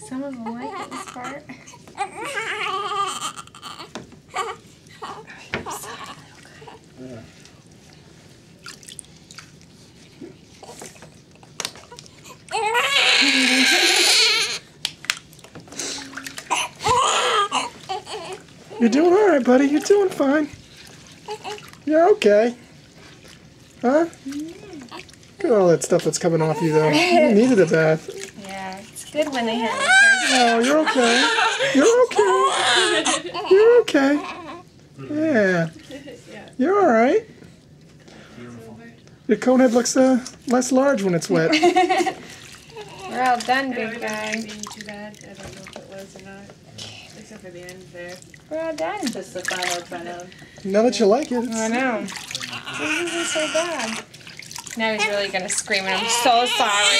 Some of them like it, this part. You're doing all right, buddy. You're doing fine. You're okay. Huh? Look at all that stuff that's coming off you, though. You needed a bath. Yeah, it's good when they have it first. Oh, you're okay. You're okay. You're okay. Yeah. You're all right. Your cone head looks less large when it's wet. We're all done, big guy. Being too bad. I don't know if it was or not. Except for the end there. We're all done. Just the final kind of. Now that you like it, I know. This isn't so bad. Now he's really gonna scream and I'm so sorry.